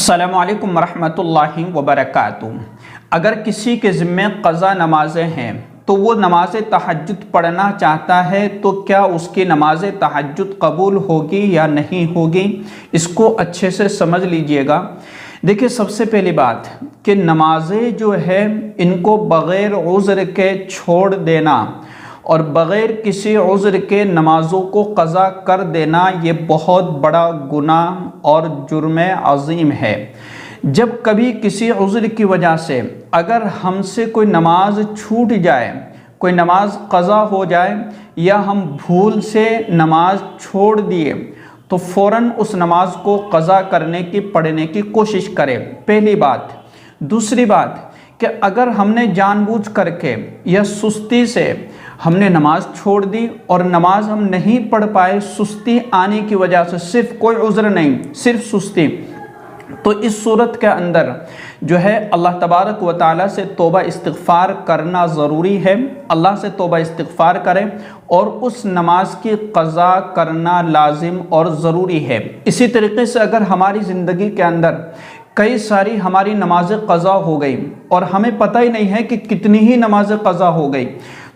السلام علیکم ورحمۃ اللہ وبرکاتہ۔ اگر کسی کے ذمہ قضا نمازیں ہیں تو وہ نماز تہجد پڑھنا چاہتا ہے تو کیا اس کی نماز تہجد قبول ہوگی یا نہیں ہوگی؟ اس کو اچھے سے سمجھ لیجئے گا۔ دیکھیں، سب سے پہلی بات کہ نمازیں جو ہے ان کو بغیر عذر کے چھوڑ دینا اور بغیر کسی عذر کے نمازوں کو قضا کر دینا یہ بہت بڑا گناہ اور جرم عظیم ہے۔ جب کبھی کسی عذر کی وجہ سے اگر ہم سے کوئی نماز چھوٹ جائے، کوئی نماز قضا ہو جائے یا ہم بھول سے نماز چھوڑ دیے تو فوراً اس نماز کو قضا کرنے کی پڑھنے کی کوشش کرے، پہلی بات۔ دوسری بات کہ اگر ہم نے جان بوجھ کر کے یا سستی سے ہم نے نماز چھوڑ دی اور نماز ہم نہیں پڑھ پائے سستی آنے کی وجہ سے، صرف کوئی عذر نہیں، صرف سستی، تو اس صورت کے اندر جو ہے اللہ تبارک و تعالیٰ سے توبہ استغفار کرنا ضروری ہے۔ اللہ سے توبہ استغفار کریں اور اس نماز کی قضا کرنا لازم اور ضروری ہے۔ اسی طریقے سے اگر ہماری زندگی کے اندر کئی ساری ہماری نمازیں قضا ہو گئی اور ہمیں پتہ ہی نہیں ہے کہ کتنی ہی نمازیں قضا ہو گئی،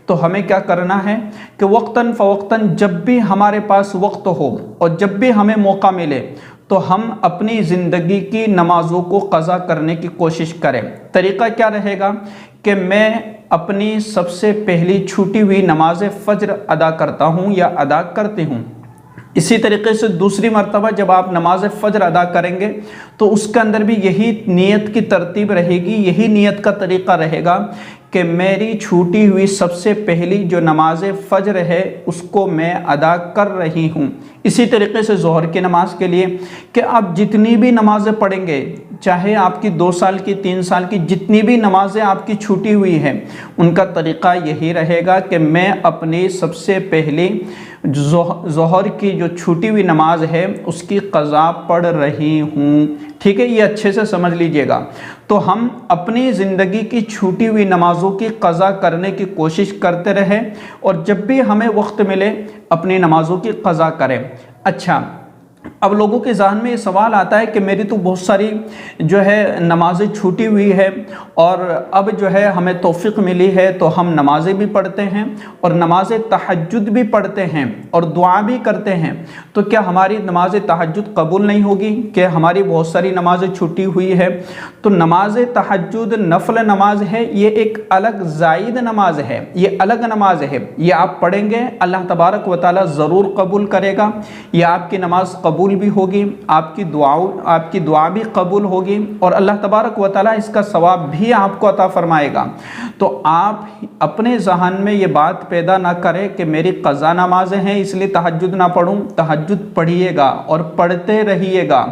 تو ہمیں کیا کرنا ہے کہ وقتاً فوقتاً جب بھی ہمارے پاس وقت ہو اور جب بھی ہمیں موقع ملے تو ہم اپنی زندگی کی نمازوں کو قضا کرنے کی کوشش کریں۔ طریقہ کیا رہے گا کہ میں اپنی سب سے پہلی چھوٹی ہوئی نماز فجر ادا کرتا ہوں یا ادا کرتی ہوں۔ اسی طریقے سے دوسری مرتبہ جب آپ نماز فجر ادا کریں گے تو اس کے اندر بھی یہی نیت کی ترتیب رہے گی، یہی نیت کا طریقہ رہے گا کہ میری چھوٹی ہوئی سب سے پہلی جو نماز فجر ہے اس کو میں ادا کر رہی ہوں۔ اسی طریقے سے ظہر کی نماز کے لیے کہ آپ جتنی بھی نمازیں پڑھیں گے، چاہے آپ کی 2 سال کی 3 سال کی جتنی بھی نمازیں آپ کی چھوٹی ہوئی ہیں، ان کا طریقہ یہی رہے گا کہ میں اپنی سب سے پہلی ظہر کی جو چھوٹی ہوئی نماز ہے اس کی قضا پڑھ رہی ہوں۔ ٹھیک ہے، یہ اچھے سے سمجھ لیجئے گا۔ تو ہم اپنی زندگی کی چھوٹی ہوئی نمازوں کی قضا کرنے کی کوشش کرتے رہیں اور جب بھی ہمیں وقت ملے اپنی نمازوں کی قضا کریں۔ اچھا، اب لوگوں کے ذہن میں یہ سوال آتا ہے کہ میری تو بہت ساری جو ہے نمازیں چھوٹی ہوئی ہے اور اب جو ہے ہمیں توفیق ملی ہے تو ہم نمازیں بھی پڑھتے ہیں اور نماز تہجد بھی پڑھتے ہیں اور دعا بھی کرتے ہیں، تو کیا ہماری نماز تہجد قبول نہیں ہوگی کہ ہماری بہت ساری نمازیں چھوٹی ہوئی ہے؟ تو نماز تہجد نفل نماز ہے، یہ ایک الگ زائد نماز ہے، یہ الگ نماز ہے، یہ آپ پڑھیں گے اللہ تبارک و تعالیٰ ضرور قبول کرے گا، یہ آپ کی نماز قبول بھی ہوگی، آپ کی دعا بھی قبول ہوگی اور اللہ تبارک و تعالیٰ اس کا ثواب بھی آپ کو عطا فرمائے گا۔ تو آپ اپنے ذہن میں یہ بات پیدا نہ کریں کہ میری قضا نمازیں ہیں اس لیے تہجد نہ پڑھوں۔ تہجد پڑھیے گا اور پڑھتے رہیے گا۔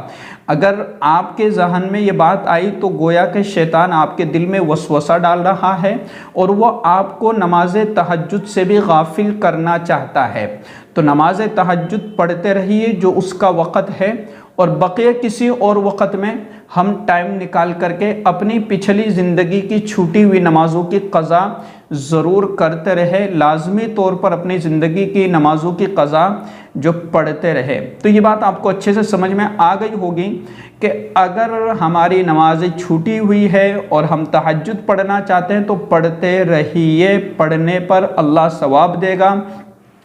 اگر آپ کے ذہن میں یہ بات آئی تو گویا کہ شیطان آپ کے دل میں وسوسہ ڈال رہا ہے اور وہ آپ کو نماز تہجد سے بھی غافل کرنا چاہتا ہے۔ تو نماز تہجد پڑھتے رہیے جو اس کا وقت ہے، اور بقیہ کسی اور وقت میں ہم ٹائم نکال کر کے اپنی پچھلی زندگی کی چھوٹی ہوئی نمازوں کی قضا ضرور کرتے رہے، لازمی طور پر اپنی زندگی کی نمازوں کی قضا جو پڑھتے رہے۔ تو یہ بات آپ کو اچھے سے سمجھ میں آ گئی ہوگی کہ اگر ہماری نمازیں چھوٹی ہوئی ہے اور ہم تہجد پڑھنا چاہتے ہیں تو پڑھتے رہیے، پڑھنے پر اللہ ثواب دے گا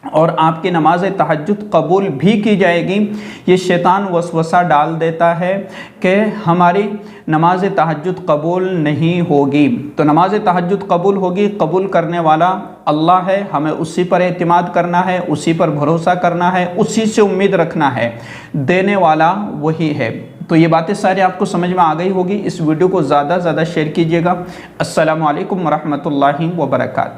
اور آپ کی نماز تہجد قبول بھی کی جائے گی۔ یہ شیطان وسوسہ ڈال دیتا ہے کہ ہماری نماز تہجد قبول نہیں ہوگی، تو نماز تہجد قبول ہوگی، قبول کرنے والا اللہ ہے، ہمیں اسی پر اعتماد کرنا ہے، اسی پر بھروسہ کرنا ہے، اسی سے امید رکھنا ہے، دینے والا وہی ہے۔ تو یہ باتیں ساری آپ کو سمجھ میں آ گئی ہوگی۔ اس ویڈیو کو زیادہ سے زیادہ شیئر کیجیے گا۔ السلام علیکم ورحمۃ اللہ وبرکاتہ۔